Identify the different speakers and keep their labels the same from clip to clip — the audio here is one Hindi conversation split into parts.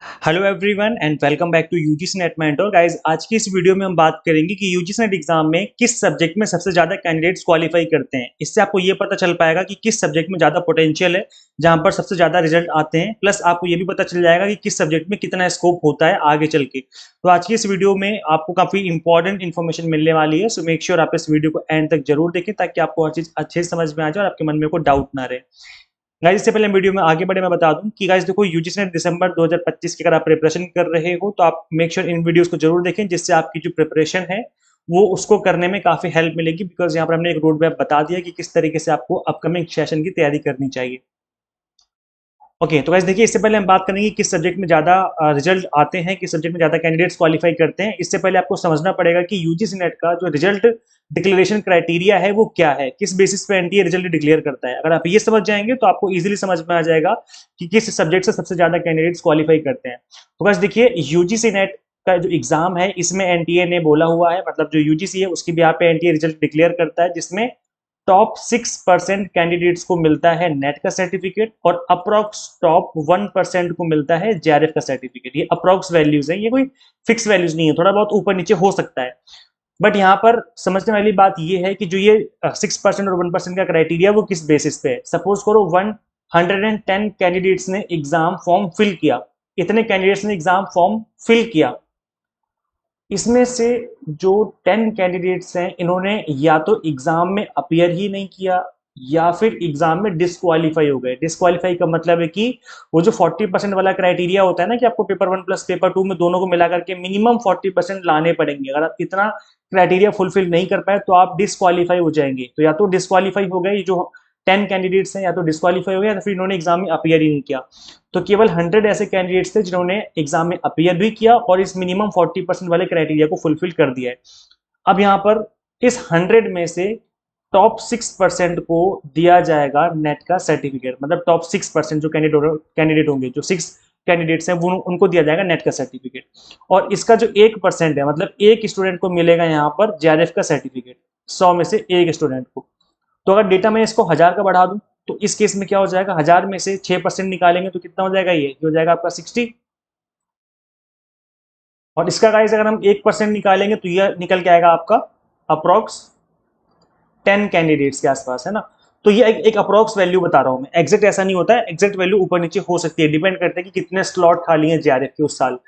Speaker 1: Hello everyone and welcome back to UGC NET mentor guys. आज की इस वीडियो में हम बात करेंगे कि यूजीसी नेट एग्जाम में किस सब्जेक्ट में सबसे ज्यादा कैंडिडेट्स क्वालिफाई करते हैं। इससे आपको ये पता चल पाएगा कि किस सब्जेक्ट में ज्यादा पोटेंशियल है, जहां पर सबसे ज्यादा रिजल्ट आते हैं। प्लस आपको ये भी पता चल जाएगा कि किस सब्जेक्ट में कितना स्कोप होता है आगे चल के। तो आज की इस वीडियो में आपको काफी इंपॉर्टेंट इन्फॉर्मेशन मिलने वाली है, सो मेक श्योर आप इस वीडियो को एंड तक जरूर देखें ताकि आपको हर चीज अच्छे से समझ में आ जाए और आपके मन में कोई डाउट ना रहे। गाइस, इससे पहले वीडियो में आगे बढ़े मैं बता दूं कि गाइस देखो, यूजीसी ने दिसंबर 2025 की अगर आप प्रिपरेशन कर रहे हो तो आप मेक श्योर इन वीडियोस को जरूर देखें, जिससे आपकी जो प्रिपरेशन है वो उसको करने में काफी हेल्प मिलेगी। बिकॉज यहाँ पर हमने एक रोड मैप बता दिया कि किस तरीके से आपको अपकमिंग सेशन की तैयारी करनी चाहिए। ओके, तो गाइस देखिए, इससे पहले हम बात करेंगे किस सब्जेक्ट में ज्यादा रिजल्ट आते हैं, किस सब्जेक्ट में ज्यादा कैंडिडेट्स क्वालिफाई करते हैं। इससे पहले आपको समझना पड़ेगा कि यूजीसी नेट का जो रिजल्ट डिक्लेरेशन क्राइटेरिया है वो क्या है, किस बेसिस पे एनटीए रिजल्ट डिक्लेयर करता है। अगर आप ये समझ जाएंगे तो आपको इजीली समझ में आ जाएगा कि किस सब्जेक्ट से सबसे ज्यादा कैंडिडेट्स क्वालिफाई करते हैं। तो बस देखिए, यूजीसी नेट का जो एग्जाम है इसमें एनटीए ने बोला हुआ है, मतलब जो यूजीसी है उसकी भी पे एनटीए रिजल्ट डिक्लेयर करता है, जिसमें टॉप 6% कैंडिडेट्स को मिलता है नेट का सर्टिफिकेट और अप्रोक्स टॉप 1% को मिलता है जेआरएफ का सर्टिफिकेट। ये अप्रोक्स वैल्यूज है, ये कोई फिक्स वैल्यूज नहीं है, थोड़ा बहुत ऊपर नीचे हो सकता है। बट यहाँ पर समझने वाली बात ये है कि जो ये 6% और 1% का क्राइटेरिया वो किस बेसिस पे है। सपोज करो 110 कैंडिडेट्स ने एग्जाम फॉर्म फिल किया, इतने कैंडिडेट्स ने एग्जाम फॉर्म फिल किया, इसमें से जो 10 कैंडिडेट्स हैं इन्होंने या तो एग्जाम में अपियर ही नहीं किया या फिर एग्जाम में डिस्क्वालीफाई हो गए। डिस्क्वालीफाई का मतलब है कि वो जो 40% वाला क्राइटेरिया होता है ना, कि आपको पेपर 1 प्लस पेपर 2 में दोनों को मिला करके मिनिमम 40% लाने पड़ेंगे। अगर आप इतना क्राइटेरिया फुलफिल नहीं कर पाए तो आप डिस्क्वालीफाई हो जाएंगे। तो या तो डिस्क्वालीफाई हो गए जो 10 कैंडिडेट्स हैं, या तो डिस्क्वालीफाई हो गया या फिर इन्होंने एग्जाम में अपियर ही नहीं किया। तो केवल 100 ऐसे कैंडिडेट्स थे जिन्होंने एग्जाम में अपियर भी किया और इस मिनिमम 40% वाले क्राइटेरिया को फुलफिल कर दिया है। अब यहाँ पर इस 100 में से टॉप 6% को दिया जाएगा नेट का सर्टिफिकेट। मतलब टॉप 6% जो कैंडिडेट होंगे, जो 6 कैंडिडेट्स हैं वो उनको दिया जाएगा नेट का सर्टिफिकेट। और इसका जो 1% है, मतलब एक स्टूडेंट को मिलेगा यहाँ पर जेआरएफ का सर्टिफिकेट, 100 में से एक स्टूडेंट को। तो अगर डेटा मैं इसको 1000 का बढ़ा दूं तो इस केस में क्या हो जाएगा, 1000 में से 6% निकालेंगे तो कितना हो जाएगा, ये हो जाएगा आपका 60। और इसका गाइस अगर हम 1% निकालेंगे तो ये निकल के आएगा आपका अप्रोक्स 10 कैंडिडेट्स के आसपास, है ना। तो ये एक अप्रोक्स वैल्यू बता रहा हूं मैं, एग्जैक्ट ऐसा नहीं होता है, एग्जैक्ट वैल्यू ऊपर नीचे हो सकती है, डिपेंड करता है कि कितने स्लॉट खाली हैं जेआरएफ के उस साल।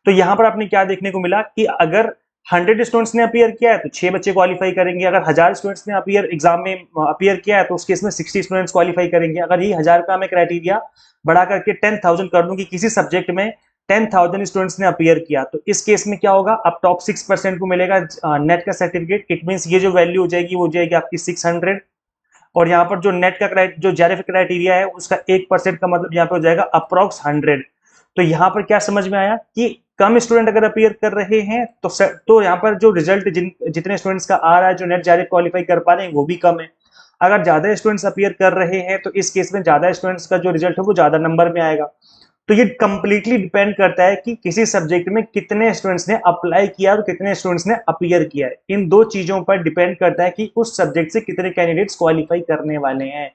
Speaker 1: तो यहां पर आपने क्या देखने को मिला कि अगर 100 स्टूडेंट्स ने अपियर किया है तो 6 बच्चे क्वालिफाई करेंगे। अगर 1000 स्टूडेंट्स ने अपियर एग्जाम में अपियर किया है तो उस केस में 60 स्टूडेंट्स क्वालिफाई करेंगे। अगर ये 1000 का मैं क्राइटेरिया बढ़ा करके 10,000 कर दूं कि किसी सब्जेक्ट में 10,000 स्टूडेंट्स ने अपियर किया, तो इस केस में क्या होगा, अब टॉप 6% को मिलेगा नेट का सर्टिफिकेट। इट मीन ये जो वैल्यू हो जाएगी वो हो जाएगी आपकी 600। और यहाँ पर जो नेट का जो जेआरएफ क्राइटेरिया है उसका 1% का मतलब यहाँ पे हो जाएगा अप्रोक्स 100। तो यहाँ पर क्या समझ में आया कि कम स्टूडेंट अगर अपियर कर रहे हैं तो यहाँ पर जो रिजल्ट जितने स्टूडेंट्स का आ रहा है, जो नेट जेआरएफ क्वालिफाई कर पा रहे हैं वो भी कम है। अगर ज्यादा स्टूडेंट्स अपियर कर रहे हैं तो इस केस में ज्यादा स्टूडेंट्स का जो रिजल्ट है वो ज्यादा नंबर में आएगा। तो ये कंप्लीटली डिपेंड करता है कि किसी सब्जेक्ट में कितने स्टूडेंट्स ने अप्लाई किया और कितने स्टूडेंट्स ने अपियर किया है। इन दो चीजों पर डिपेंड करता है कि उस सब्जेक्ट से कितने कैंडिडेट्स क्वालिफाई करने वाले हैं।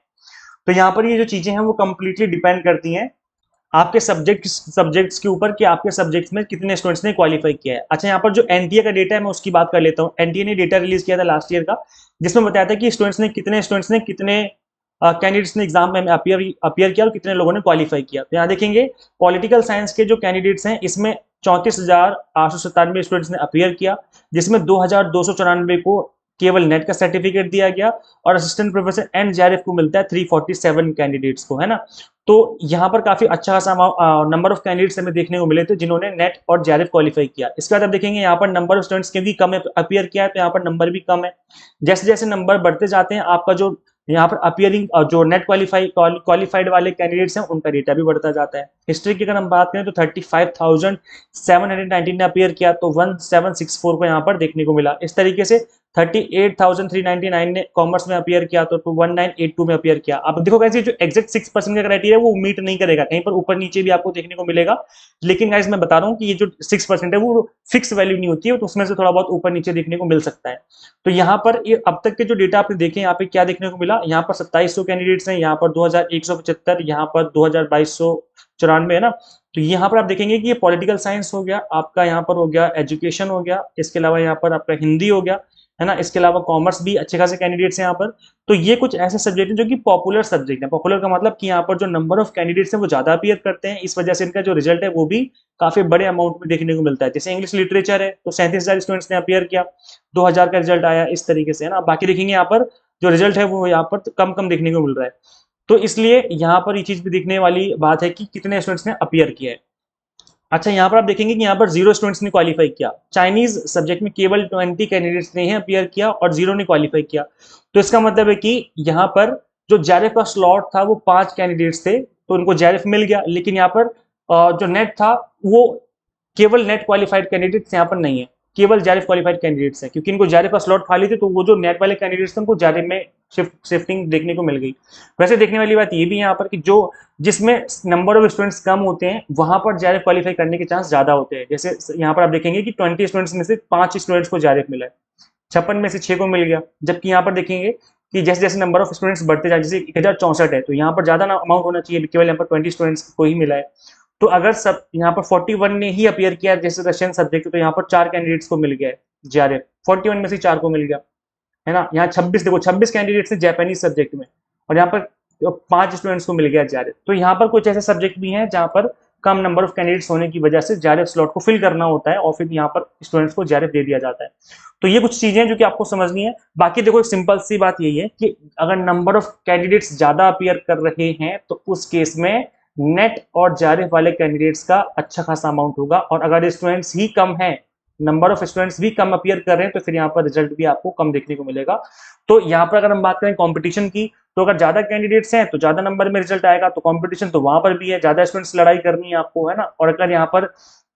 Speaker 1: तो यहाँ पर ये जो चीजें हैं वो कंप्लीटली डिपेंड करती हैं आपके सब्जेक्ट्स के ऊपर कि आपके सब्जेक्ट्स में कितने स्टूडेंट्स ने क्वालिफाई किया है। अच्छा, यहाँ पर जो एनटीए का डेटा है मैं उसकी बात कर लेता हूँ। एनटीए ने डेटा रिलीज किया था लास्ट ईयर का, जिसमें बताया था कि स्टूडेंट्स ने कितने कैंडिडेट्स ने एग्जाम में अपियर किया और कितने लोगों ने क्वालिफाई किया। तो यहाँ देखेंगे पॉलिटिकल साइंस के जो कैंडिडेट्स हैं इसमें 34,897 स्टूडेंट्स ने अपियर किया, जिसमें 2,294 को केवल नेट का सर्टिफिकेट दिया गया और असिस्टेंट प्रोफेसर एंड जेआरएफ को मिलता है 347 कैंडिडेट्स को, है ना। तो यहाँ पर काफी अच्छा खासा नंबर ऑफ कैंडिडेट्स हमें देखने को मिले थे जिन्होंने नेट और जेआरएफ क्वालिफाई किया। इसके बाद आप देखेंगे यहाँ पर नंबर ऑफ स्टूडेंट्स क्योंकि कम अपियर किया है तो यहाँ पर नंबर भी कम है। जैसे जैसे नंबर बढ़ते जाते हैं आपका जो यहाँ पर अपियरिंग जो नेट क्वालिफाइड वाले कैंडिडेट्स हैं उनका डेटा भी बढ़ता जाता है। हिस्ट्री की अगर हम बात करें तो 35,719 ने अपियर किया तो 1764 को यहाँ पर देखने को मिला। इस तरीके से 38,399 ने कॉमर्स में अपियर किया तो 1982 में अपियर किया। अब देखो कैसे जो एग्जैक्ट 6% का क्राइटेरिया वो मीट नहीं करेगा, कहीं पर ऊपर नीचे भी आपको देखने को मिलेगा। लेकिन गाइस मैं बता रहा हूँ कि ये जो 6% है वो फिक्स वैल्यू नहीं होती है, तो उसमें से थोड़ा बहुत ऊपर नीचे देखने को मिल सकता है। तो यहाँ पर ये अब तक के जो डेटा आपने देखे यहाँ पे क्या देखने को मिला, यहाँ पर 2700 कैंडिडेट्स हैं, यहाँ पर 2175, यहाँ पर 2294, है ना। तो यहाँ पर आप देखेंगे कि ये पॉलिटिकल साइंस हो गया आपका, यहाँ पर हो गया एजुकेशन हो गया, इसके अलावा यहाँ पर आपका हिंदी हो गया, है ना, इसके अलावा कॉमर्स भी अच्छे खासे कैंडिडेट्स हैं यहाँ पर। तो ये कुछ ऐसे सब्जेक्ट हैं जो कि पॉपुलर सब्जेक्ट है। पॉपुलर का मतलब कि यहाँ पर जो नंबर ऑफ कैंडिडेट्स हैं वो ज्यादा अपीयर करते हैं, इस वजह से इनका जो रिजल्ट है वो भी काफी बड़े अमाउंट में देखने को मिलता है। जैसे इंग्लिश लिटरेचर है तो 37,000 स्टूडेंट्स ने अपीयर किया, 2,000 का रिजल्ट आया, इस तरीके से, है ना। बाकी देखेंगे यहाँ पर जो रिजल्ट है वो यहाँ पर कम कम देखने को मिल रहा है। तो इसलिए यहाँ पर ये चीज भी दिखने वाली बात है कि कितने स्टूडेंट्स ने अपीयर किया है। अच्छा, यहाँ पर आप देखेंगे कि यहाँ पर 0 स्टूडेंट्स ने क्वालिफाई किया। चाइनीज सब्जेक्ट में केवल 20 कैंडिडेट्स ने अपीयर किया और 0 ने क्वालिफाई किया। तो इसका मतलब है कि यहाँ पर जो जेआरएफ का स्लॉट था वो 5 कैंडिडेट्स थे, तो उनको जेआरएफ मिल गया। लेकिन यहाँ पर जो नेट था वो केवल नेट क्वालिफाइड कैंडिडेट्स यहाँ पर नहीं है, केवल जेआरएफ क्वालिफाइड कैंडिडेट्स हैं, क्योंकि इनको जेआरएफ का स्लॉट खाली थे, तो वो जो नेट वाले कैंडिडेट्स थे उनको जेआरएफ में शिफ्टिंग देखने को मिल गई। वैसे देखने वाली बात ये भी यहाँ पर कि जो जिसमें नंबर ऑफ स्टूडेंट्स कम होते हैं वहां पर जेआरएफ क्वालिफाई करने के चांस ज्यादा होते हैं। जैसे यहाँ पर आप देखेंगे कि 20 स्टूडेंट्स में से 5 स्टूडेंट्स को जेआरएफ मिला है, 56 में से 6 को मिल गया। जबकि यहाँ पर देखेंगे कि जैसे जैसे नंबर ऑफ स्टूडेंट्स बढ़ते जाए, जैसे 1064 है तो यहाँ पर ज्यादा अमाउंट होना चाहिए, केवल यहाँ पर 20 स्टूडेंट्स को ही मिला है। तो अगर सब यहाँ पर 41 ने ही अपीयर किया जैसे रशियन सब्जेक्ट, तो यहाँ पर 4 कैंडिडेट्स को मिल गया है जेआरएफ, 41 में से 4 को मिल गया, है ना। यहाँ 26 देखो, 26 कैंडिडेट्स हैं जापानीज सब्जेक्ट में, और यहाँ पर 5 स्टूडेंट्स को मिल गया जेआरएफ। तो यहाँ पर कुछ ऐसे सब्जेक्ट भी हैं जहाँ पर कम नंबर ऑफ कैंडिडेट्स होने की वजह से जेआरएफ स्लॉट को फिल करना होता है और फिर यहाँ पर स्टूडेंट्स को जेआरएफ दे दिया जाता है। तो ये कुछ चीजें हैं जो कि आपको समझनी है। बाकी देखो एक सिंपल सी बात यही है कि अगर नंबर ऑफ कैंडिडेट्स ज्यादा अपीयर कर रहे हैं तो उस केस में नेट और जेआरएफ वाले कैंडिडेट्स का अच्छा खासा अमाउंट होगा, और अगर स्टूडेंट्स ही कम है, नंबर ऑफ स्टूडेंट्स भी कम अपीयर कर रहे हैं, तो फिर यहाँ पर रिजल्ट भी आपको कम देखने को मिलेगा। तो यहाँ पर अगर हम बात करें कंपटीशन की, तो अगर ज्यादा कैंडिडेट्स हैं तो ज्यादा नंबर में रिजल्ट आएगा, तो कंपटीशन तो वहां पर भी है, ज्यादा स्टूडेंट्स लड़ाई करनी है आपको, है ना। और अगर यहाँ पर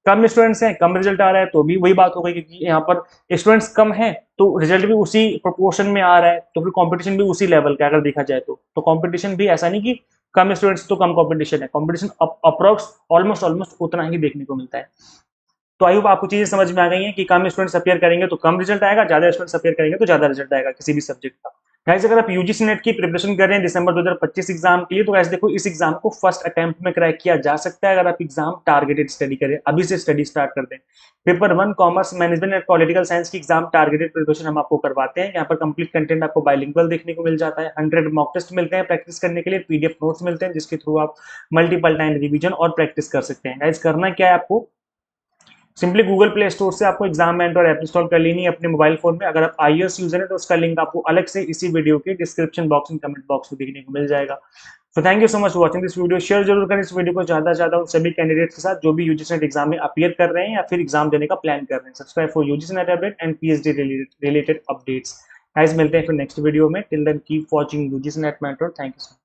Speaker 1: कम स्टूडेंट्स हैं, कम रिजल्ट आ रहा है, तो भी वही बात हो गई, क्योंकि यहाँ पर स्टूडेंट्स कम है तो रिजल्ट भी उसी प्रोपोर्शन में आ रहा है, तो फिर कंपटीशन भी उसी लेवल का अगर देखा जाए तो कंपटीशन भी ऐसा नहीं कि कम स्टूडेंट्स तो कम कंपटीशन है, कंपटीशन अप्रोक्स ऑलमोस्ट ऑलमोस्ट उतना ही देखने को मिलता है। तो आई होप आपको चीजें समझ में आ गई हैं कि कम स्टूडेंट्स अपीयर करेंगे तो कम रिजल्ट आएगा, ज्यादा स्टूडेंट्स अपीयर करेंगे तो ज्यादा रिजल्ट आएगा किसी भी सब्जेक्ट का। गाइस, अगर आप यूजीसी नेट की प्रिपरेशन कर रहे हैं दिसंबर 2025 एग्जाम के लिए, तो गाइस देखो इस एग्जाम को फर्स्ट अटेम्प्ट में क्रैक किया जा सकता है अगर आप एग्जाम टारगेटेड स्टडी करें, अभी से स्टडी स्टार्ट कर दें। Paper 1 commerce management and political science की एग्जाम टारगेटेड प्रिपरेशन हम आपको करवाते हैं। यहाँ पर कंप्लीट कंटेंट आपको बाइलिंगुअल देखने को मिल जाता है, 100 मॉक टेस्ट मिलते हैं प्रैक्टिस करने के लिए, पीडीएफ नोट्स मिलते हैं जिसके थ्रू आप मल्टीपल टाइम रिवीजन और प्रैक्टिस कर सकते हैं। गाइस, करना क्या है आपको, सिंपली गूगल प्ले स्टोर से आपको एग्जाम मेंटर ऐप इंस्टॉल कर लेनी है अपने मोबाइल फोन में। अगर आप iOS यूजर है तो उसका लिंक आपको अलग से इसी वीडियो के description box and comment box में देखने को मिल जाएगा। तो thank you so much for watching this video. Share जरूर करें इस वीडियो को ज्यादा से ज्यादा उन सभी कैंडिडेट्स के साथ जो भी यूजीसी नेट एग्जाम में अपीयर कर रहे हैं या फिर एग्जाम देने का प्लान कर रहे हैं। Subscribe for UGC NET update and PhD related updates. Guys, मिलते हैं फिर नेक्स्ट वीडियो में। Till then keep watching UGC NET mentor. Thank you.